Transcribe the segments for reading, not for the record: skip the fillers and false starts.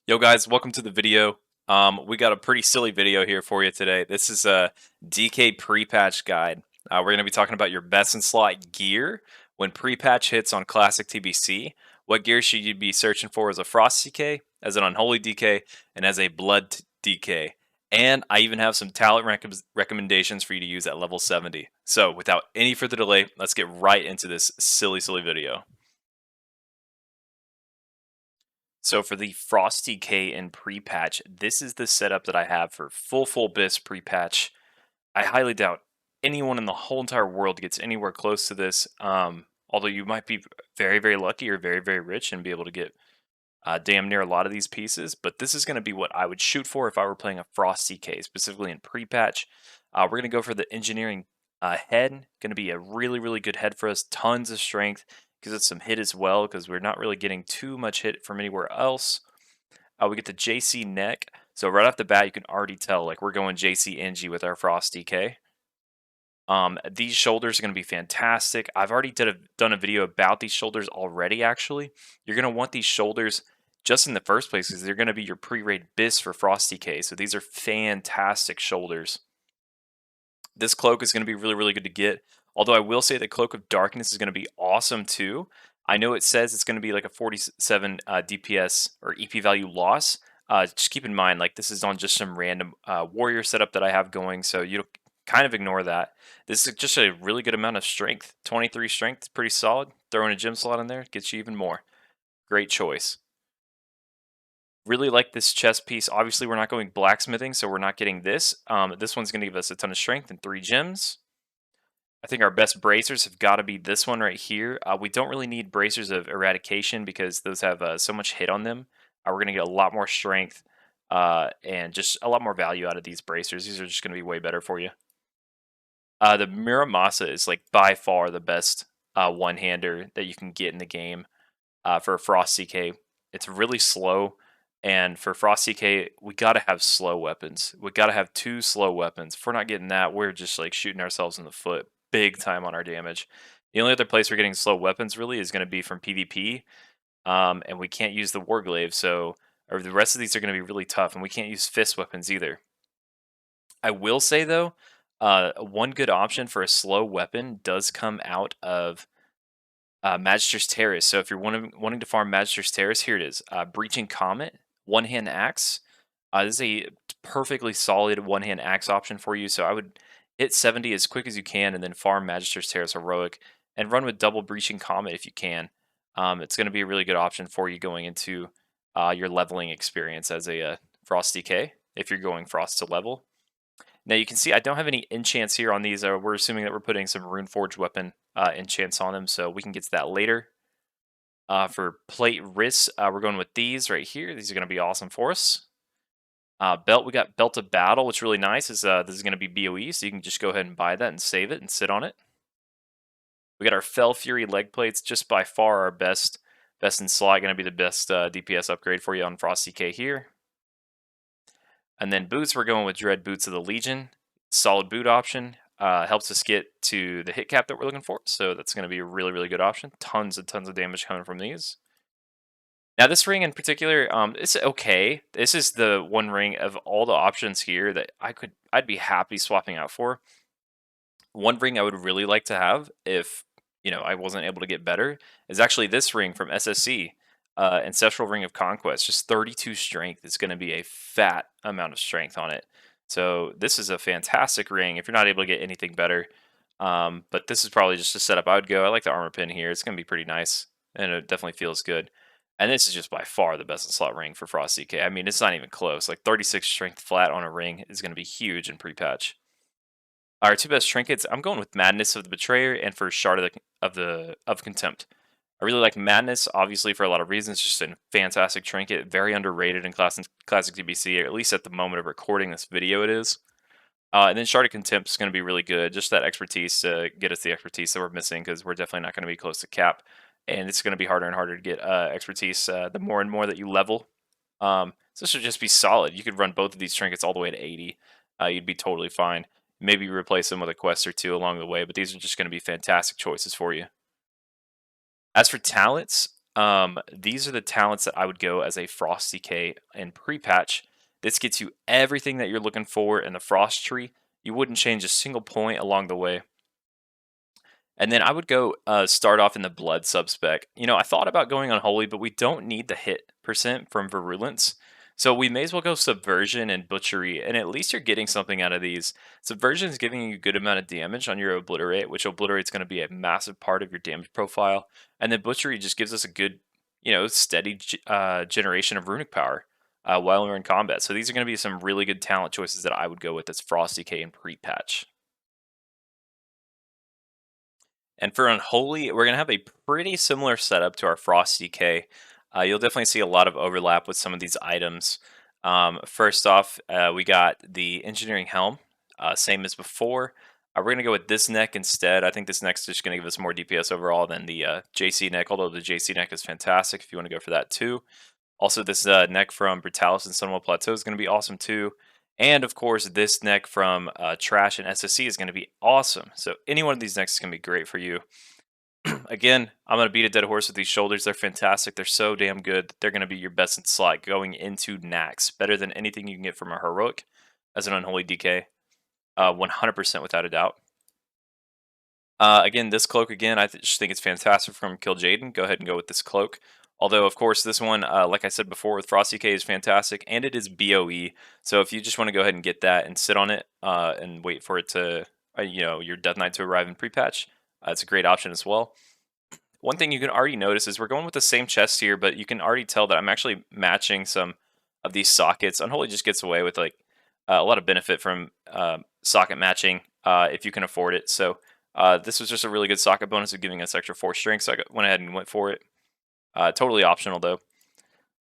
Yo guys, welcome to the video. We got a pretty silly video here for you today. This is a DK pre-patch guide. We're going to be talking about your best in slot gear when pre-patch hits on Classic TBC. What gear should you be searching for as a Frost DK, as an Unholy DK, and as a Blood DK? And I even have some talent recommendations for you to use at level 70. So without any further delay, let's get right into this silly video. So for the Frosty K in pre-patch, this is the setup that I have for full BIS pre-patch. I highly doubt anyone in the whole entire world gets anywhere close to this. Although you might be very lucky or very rich and be able to get damn near a lot of these pieces. But this is going to be what I would shoot for if I were playing a Frosty K, specifically in pre-patch. We're going to go for the engineering head. Going to be a really good head for us. Tons of strength. Gives us some hit as well because we're not really getting too much hit from anywhere else. We get the JC neck. So right off the bat, you can already tell like we're going JC NG with our Frost DK. These shoulders are going to be fantastic. I've already done a video about these shoulders already. Actually, you're going to want these shoulders just in the first place because they're going to be your pre-raid BIS for Frost DK. So these are fantastic shoulders. This cloak is going to be really good to get. Although I will say the Cloak of Darkness is going to be awesome too. I know it says it's going to be like a 47 DPS or EP value loss. Just keep in mind, like this is on just some random warrior setup that I have going, so you kind of ignore that. This is just a really good amount of strength. 23 strength, pretty solid. Throwing a gem slot in there gets you even more. Great choice. Really like this chest piece. Obviously, we're not going blacksmithing, so we're not getting this. This one's going to give us a ton of strength and 3 gems. I think our best bracers have got to be this one right here. We don't really need bracers of eradication because those have so much hit on them. We're going to get a lot more strength and just a lot more value out of these bracers. These are just going to be way better for you. The Miramasa is like by far the best one-hander that you can get in the game for Frost CK. It's really slow. And for Frost CK, we got to have slow weapons. We got to have 2 slow weapons. If we're not getting that, we're just like shooting ourselves in the foot big time on our damage. The only other place we're getting slow weapons really is going to be from PvP. And we can't use the Warglaive, so or the rest of these are going to be really tough, and we can't use fist weapons either. I will say though, one good option for a slow weapon does come out of Magister's Terrace. So if you're wanting to farm Magister's Terrace, here it is. Breaching Comet, one-hand axe. This is a perfectly solid one-hand axe option for you. So I would hit 70 as quick as you can and then farm Magister's Terrace Heroic and run with double Breaching Comet if you can. It's going to be a really good option for you going into your leveling experience as a Frost DK if you're going Frost to level. Now you can see I don't have any enchants here on these. We're assuming that we're putting some Runeforge weapon enchants on them, so we can get to that later. For plate wrists, we're going with these right here. These are going to be awesome for us. Belt, we got Belt of Battle, which is really nice. This is going to be BOE, so you can just go ahead and buy that and save it and sit on it. We got our Fell Fury leg plates, just by far our best in slot. Going to be the best DPS upgrade for you on Frost DK here. And then boots, we're going with Dread Boots of the Legion. Solid boot option. Helps us get to the hit cap that we're looking for. So that's going to be a really good option. Tons of damage coming from these. Now this ring in particular, it's okay. This is the one ring of all the options here that I'd be happy swapping out for. One ring I would really like to have if I wasn't able to get better is actually this ring from SSC. Ancestral Ring of Conquest, just 32 strength. It's going to be a fat amount of strength on it. So this is a fantastic ring if you're not able to get anything better. But this is probably just a setup I would go. I like the armor pin here. It's going to be pretty nice, and it definitely feels good. And this is just by far the best in slot ring for Frost DK. I mean, it's not even close. Like 36 strength flat on a ring is going to be huge in pre-patch. Our 2 best trinkets, I'm going with Madness of the Betrayer and for Shard of Contempt. I really like Madness, obviously, for a lot of reasons. Just a fantastic trinket, very underrated in Classic TBC, or at least at the moment of recording this video it is. And then Shard of Contempt is going to be really good. Just that expertise to get us the expertise that we're missing, because we're definitely not going to be close to cap. And it's going to be harder and harder to get expertise the more and more that you level. So this should just be solid. You could run both of these trinkets all the way to 80. You'd be totally fine. Maybe replace them with a quest or 2 along the way, but these are just going to be fantastic choices for you. As for talents, These are the talents that I would go as a Frost DK and pre-patch. This gets you everything that you're looking for in the Frost tree. You wouldn't change a single point along the way. And then I would go start off in the blood subspec. I thought about going Unholy, but we don't need the hit percent from Virulence. So we may as well go Subversion and Butchery, and at least you're getting something out of these. Subversion is giving you a good amount of damage on your Obliterate, which Obliterate's going to be a massive part of your damage profile. And then Butchery just gives us a good, steady generation of runic power while we're in combat. So these are going to be some really good talent choices that I would go with as Frost DK and pre-patch. And for Unholy, we're going to have a pretty similar setup to our Frost DK. You'll definitely see a lot of overlap with some of these items. First off, we got the Engineering Helm, same as before. We're going to go with this neck instead. I think this neck's just going to give us more DPS overall than the JC neck, although the JC neck is fantastic if you want to go for that too. Also, this neck from Brutalis and Sunwell Plateau is going to be awesome too. And of course, this neck from Trash and SSC is going to be awesome. So any one of these necks is going to be great for you. Again, I'm going to beat a dead horse with these shoulders. They're fantastic. They're so damn good. They're going to be your best in slot going into Nax. Better than anything you can get from a heroic as an Unholy DK. 100% without a doubt. Again, this cloak again, just think it's fantastic from Kill Jaden. Go ahead and go with this cloak. Although, of course, this one, like I said before, with Frosty K is fantastic, and it is BOE. So if you just want to go ahead and get that and sit on it and wait for it to, your Death Knight to arrive in pre-patch, it's a great option as well. One thing you can already notice is we're going with the same chest here, but you can already tell that I'm actually matching some of these sockets. Unholy just gets away with like a lot of benefit from socket matching if you can afford it. So this was just a really good socket bonus of giving us extra 4 strength, so I went ahead and went for it. Totally optional though.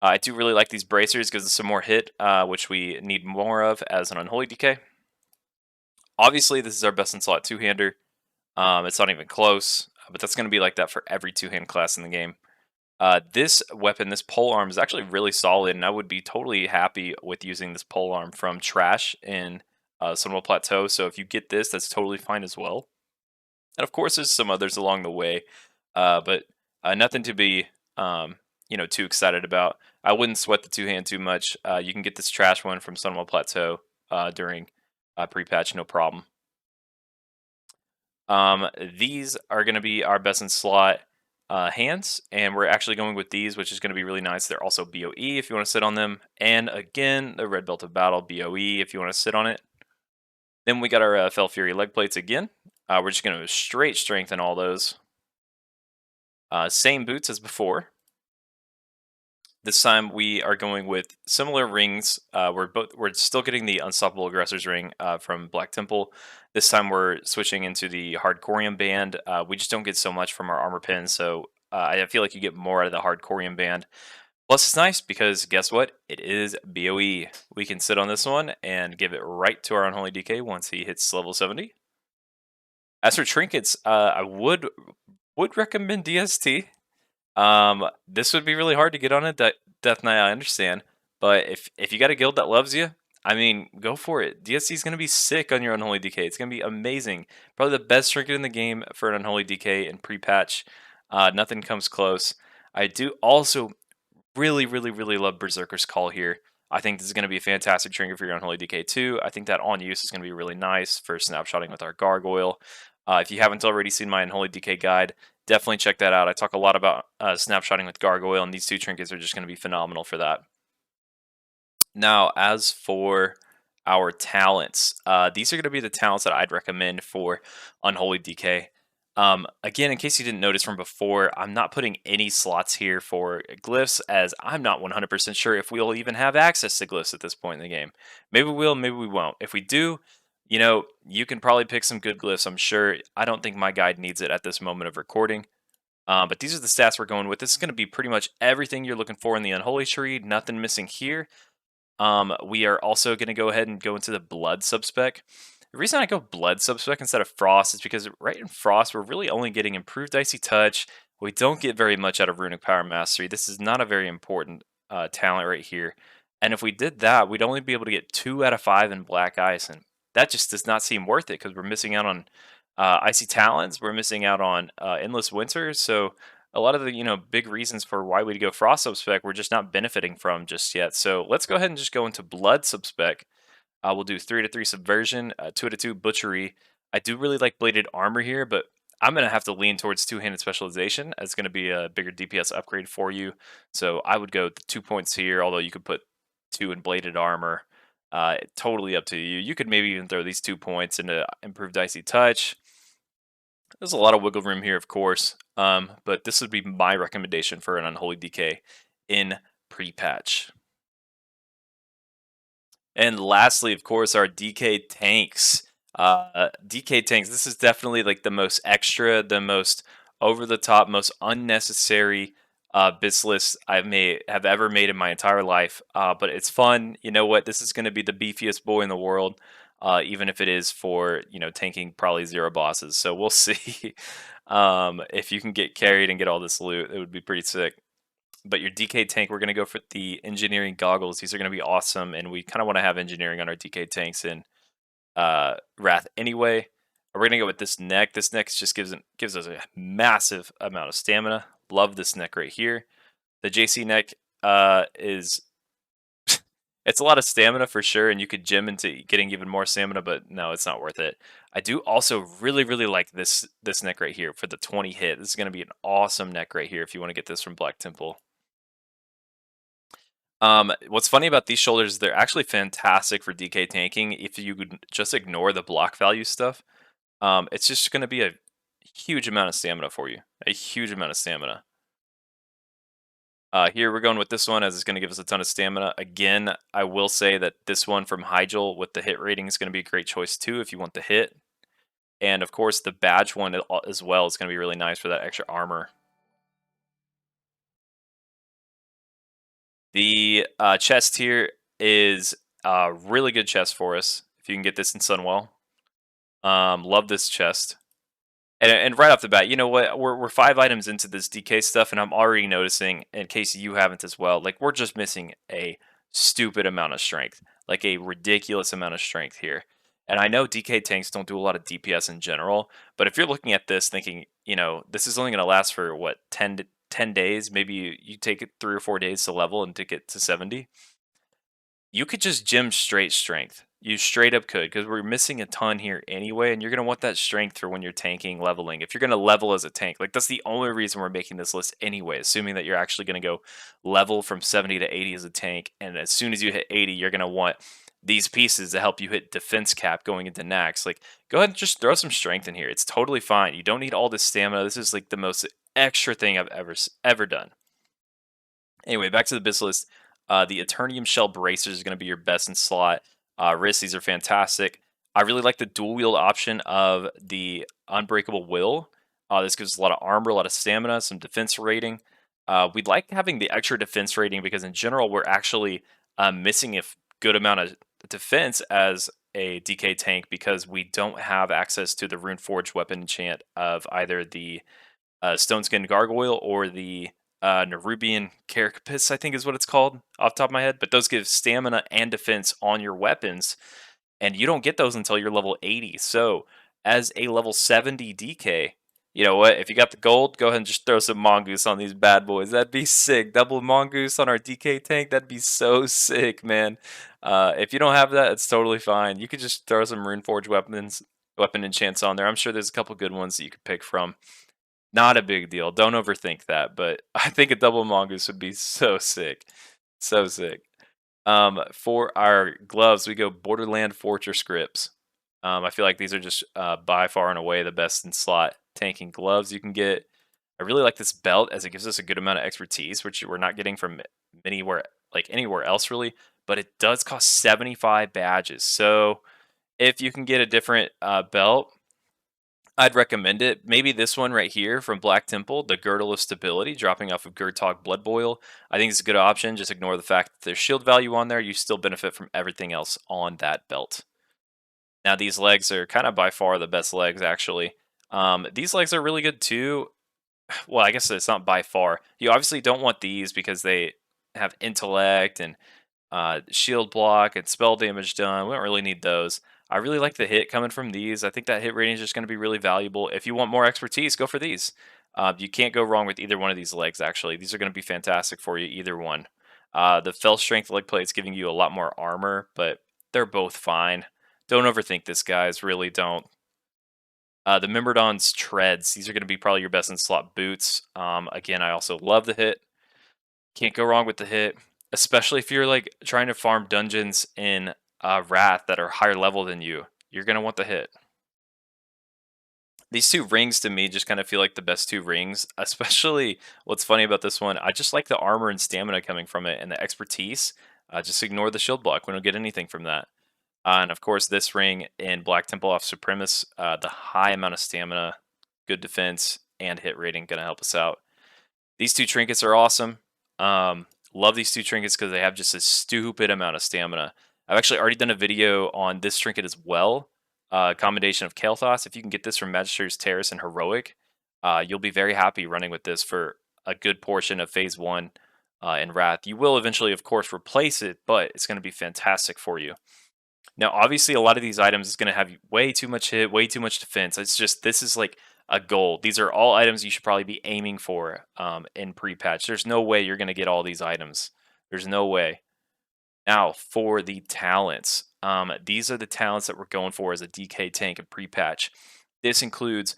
I do really like these bracers because it's some more hit, which we need more of as an Unholy DK. Obviously, this is our best in slot two-hander. It's not even close, but that's going to be like that for every two-hand class in the game. This weapon, this pole arm, is actually really solid, and I would be totally happy with using this pole arm from Trash in Sunwell Plateau. So if you get this, that's totally fine as well. And of course, there's some others along the way, but nothing to be too excited about. I wouldn't sweat the two-hand too much. You can get this Trash one from Sunwell Plateau during pre-patch, no problem. These are going to be our best in slot hands, and we're actually going with these, which is going to be really nice. They're also BOE if you want to sit on them, and again, the Red Belt of Battle, BOE if you want to sit on it. Then we got our Fell Fury leg plates again. We're just going to straight strengthen all those. Same boots as before. This time we are going with similar rings. We're still getting the Unstoppable Aggressor's ring from Black Temple. This time we're switching into the Hardcorium band. We just don't get so much from our armor pin, so I feel like you get more out of the Hardcorium band. Plus, it's nice because guess what? It is BOE. We can sit on this one and give it right to our Unholy DK once he hits level 70. As for trinkets, I would recommend DST. This would be really hard to get on a Death Knight, I understand. But if you got a guild that loves you, I mean, go for it. DST is going to be sick on your Unholy DK. It's going to be amazing. Probably the best trinket in the game for an Unholy DK in pre-patch. Nothing comes close. I do also really, really, really love Berserker's Call here. I think this is going to be a fantastic trinket for your Unholy DK too. I think that on use is going to be really nice for snapshotting with our Gargoyle. If you haven't already seen my Unholy DK guide, definitely check that out. I talk a lot about snapshotting with Gargoyle, and these two trinkets are just going to be phenomenal for that. Now, as for our talents, these are going to be the talents that I'd recommend for Unholy DK. Again, in case you didn't notice from before, I'm not putting any slots here for glyphs, as I'm not 100% sure if we'll even have access to glyphs at this point in the game. Maybe we will, maybe we won't. If we do, you can probably pick some good glyphs, I'm sure. I don't think my guide needs it at this moment of recording. But these are the stats we're going with. This is going to be pretty much everything you're looking for in the Unholy tree. Nothing missing here. We are also going to go ahead and go into the Blood subspec. The reason I go Blood subspec instead of Frost is because right in Frost, we're really only getting improved Icy Touch. We don't get very much out of Runic Power Mastery. This is not a very important talent right here. And if we did that, we'd only be able to get 2 out of 5 in Black Ice, and that just does not seem worth it because we're missing out on Icy Talons. We're missing out on Endless Winter, so a lot of the big reasons for why we'd go frost subspec we're just not benefiting from just yet. So let's go ahead and just go into blood subspec. We'll do 3 to 3 subversion, 2 to 2 butchery. I do really like bladed armor here, but I'm gonna have to lean towards two-handed specialization. It's gonna be a bigger DPS upgrade for you. So I would go the 2 points here, although you could put two in bladed armor. Totally up to you. You could maybe even throw these 2 points into improved icy touch. There's a lot of wiggle room here, of course, but this would be my recommendation for an Unholy DK in pre-patch. And lastly, of course, our DK tanks. DK tanks. This is definitely like the most extra, the most over the top, most unnecessary bits list I may have ever made in my entire life. But it's fun. You know what? This is going to be the beefiest boy in the world, even if it is for tanking probably zero bosses. So we'll see. If you can get carried and get all this loot, it would be pretty sick. But your DK tank, we're going to go for the engineering goggles. These are going to be awesome, and we kind of want to have engineering on our DK tanks in Wrath anyway. We're going to go with this neck. This neck just gives us a massive amount of stamina. Love this neck right here. The JC neck is it's a lot of stamina for sure, and you could gym into getting even more stamina, but no, it's not worth it. I do also really like this neck right here for the 20 hit. This is going to be an awesome neck right here if you want to get this from Black Temple. What's funny about these shoulders is they're actually fantastic for DK tanking if you could just ignore the block value stuff. It's just going to be a huge amount of stamina for you. A huge amount of stamina. Here we're going with this one as it's going to give us a ton of stamina. Again, I will say that this one from Hyjal with the hit rating is going to be a great choice too if you want the hit. And of course, the badge one as well is going to be really nice for that extra armor. The chest here is a really good chest for us. If you can get this in Sunwell. Love this chest. And right off the bat, you know what? We're 5 items into this DK stuff, and I'm already noticing, in case you haven't as well, like we're just missing a stupid amount of strength, like a ridiculous amount of strength here. And I know DK tanks don't do a lot of DPS in general, but if you're looking at this thinking, this is only going to last for what 10 days, maybe you take it 3 or 4 days to level and to get to 70. You could just gym straight strength. You straight up could, because we're missing a ton here anyway, and you're going to want that strength for when you're tanking, leveling. If you're going to level as a tank, like that's the only reason we're making this list anyway, assuming that you're actually going to go level from 70 to 80 as a tank, and as soon as you hit 80, you're going to want these pieces to help you hit defense cap going into Nax. Like, go ahead and just throw some strength in here. It's totally fine. You don't need all this stamina. This is like the most extra thing I've ever done. Anyway, back to the biz list. The Eternium Shell Bracers is going to be your best in slot. Wrists, these are fantastic. I really like the dual wield option of the Unbreakable Will. This gives us a lot of armor, a lot of stamina, some defense rating. We'd like having the extra defense rating because in general we're actually missing a good amount of defense as a DK tank because we don't have access to the Runeforge weapon enchant of either the Stone Skin Gargoyle or the Nerubian Carapace, I think is what it's called off the top of my head. But those give stamina and defense on your weapons, and you don't get those until you're level 80. So, as a level 70 DK, you know what? If you got the gold, go ahead and just throw some Mongoose on these bad boys. That'd be sick. Double Mongoose on our DK tank. That'd be so sick, man. If you don't have that, it's totally fine. You could just throw some Runeforge weapon enchants on there. I'm sure there's a couple good ones that you could pick from. Not a big deal. Don't overthink that, but I think a double mongoose would be so sick. So sick. For our gloves, we go Borderland Fortress grips. I feel like these are just by far and away the best in slot tanking gloves you can get. I really like this belt as it gives us a good amount of expertise, which we're not getting from anywhere else really. But it does cost 75 badges. So if you can get a different belt, I'd recommend it. Maybe this one right here from Black Temple, the Girdle of Stability, dropping off of Gurtog Blood Boil. I think it's a good option. Just ignore the fact that there's shield value on there. You still benefit from everything else on that belt. Now, these legs are kind of by far the best legs, actually. These legs are really good too. Well, I guess it's not by far. You obviously don't want these because they have intellect and shield block and spell damage done. We don't really need those. I really like the hit coming from these. I think that hit rating is just going to be really valuable. If you want more expertise, go for these. You can't go wrong with either one of these legs, actually. These are going to be fantastic for you, either one. The fell strength leg plate is giving you a lot more armor, but they're both fine. Don't overthink this, guys. Really don't. The Myrmidon's treads, these are going to be probably your best in slot boots. Again, I also love the hit. Can't go wrong with the hit, especially if you're like trying to farm dungeons in Wrath that are higher level than you. You're going to want the hit. These two rings to me just kind of feel like the best two rings, especially what's funny about this one. I just like the armor and stamina coming from it and the expertise. Just ignore the shield block. We don't get anything from that. And of course, this ring in Black Temple off Supremus, the high amount of stamina, good defense, and hit rating going to help us out. These two trinkets are awesome. Love these two trinkets because they have just a stupid amount of stamina. I've actually already done a video on this trinket as well. Commendation of Kael'thas. If you can get this from Magistrator's Terrace and Heroic, you'll be very happy running with this for a good portion of Phase 1 in Wrath. You will eventually, of course, replace it, but it's going to be fantastic for you. Now, obviously, a lot of these items is going to have way too much hit, way too much defense. It's just, this is like a goal. These are all items you should probably be aiming for in pre-patch. There's no way you're going to get all these items. There's no way. Now, for the talents, these are the talents that we're going for as a DK tank and pre-patch. This includes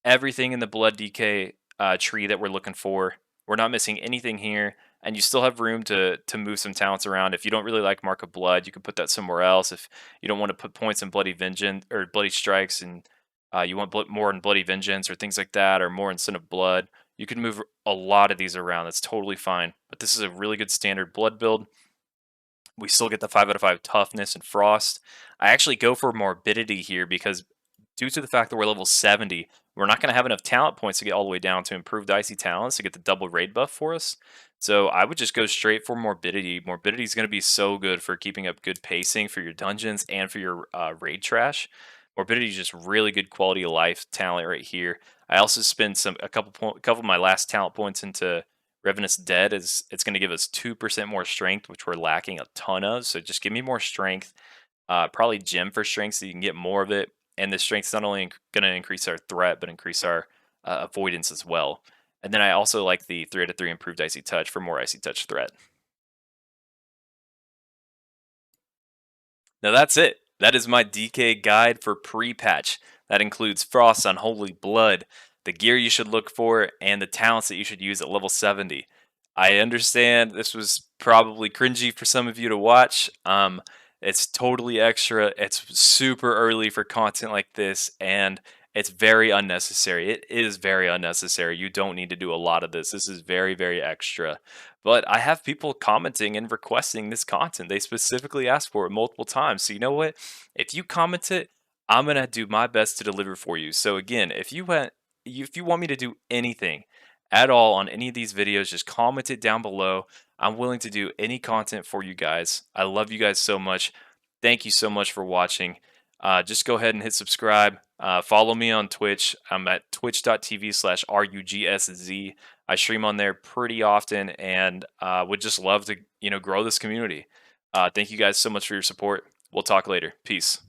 everything in the blood DK tree that we're looking for. We're not missing anything here, and you still have room to move some talents around. If you don't really like Mark of Blood, you can put that somewhere else. If you don't want to put points in Bloody Vengeance or Bloody Strikes, and you want more in Bloody Vengeance or things like that, or more in Sin of Blood, you can move a lot of these around. That's totally fine. But this is a really good standard blood build. We still get the 5 out of 5 toughness and frost. I actually go for morbidity here because due to the fact that we're level 70, we're not going to have enough talent points to get all the way down to improved icy talents to get the double raid buff for us. So I would just go straight for morbidity. Morbidity is going to be so good for keeping up good pacing for your dungeons and for your raid trash. Morbidity is just really good quality of life talent right here. I also spend a couple of my last talent points into Revenant's Dead. Is It's going to give us 2% more strength, which we're lacking a ton of. So just give me more strength. Probably gem for strength so you can get more of it. And the strength's not only going to increase our threat, but increase our avoidance as well. And then I also like the 3 out of 3 improved Icy Touch for more Icy Touch threat. Now that's it. That is my DK guide for pre-patch. That includes Frost, Unholy Blood, the gear you should look for, and the talents that you should use at level 70. I understand this was probably cringy for some of you to watch. It's totally extra. It's super early for content like this, and it's very unnecessary. It is very unnecessary. You don't need to do a lot of this. This is very, very extra. But I have people commenting and requesting this content. They specifically asked for it multiple times. So you know what? If you comment it, I'm gonna do my best to deliver for you. So again, if you want me to do anything at all on any of these videos, just comment it down below. I'm willing to do any content for you guys. I love you guys so much. Thank you so much for watching. Just go ahead and hit subscribe. Follow me on Twitch. I'm at twitch.tv/RUGSZ. I stream on there pretty often and would just love to, grow this community. Thank you guys so much for your support. We'll talk later. Peace.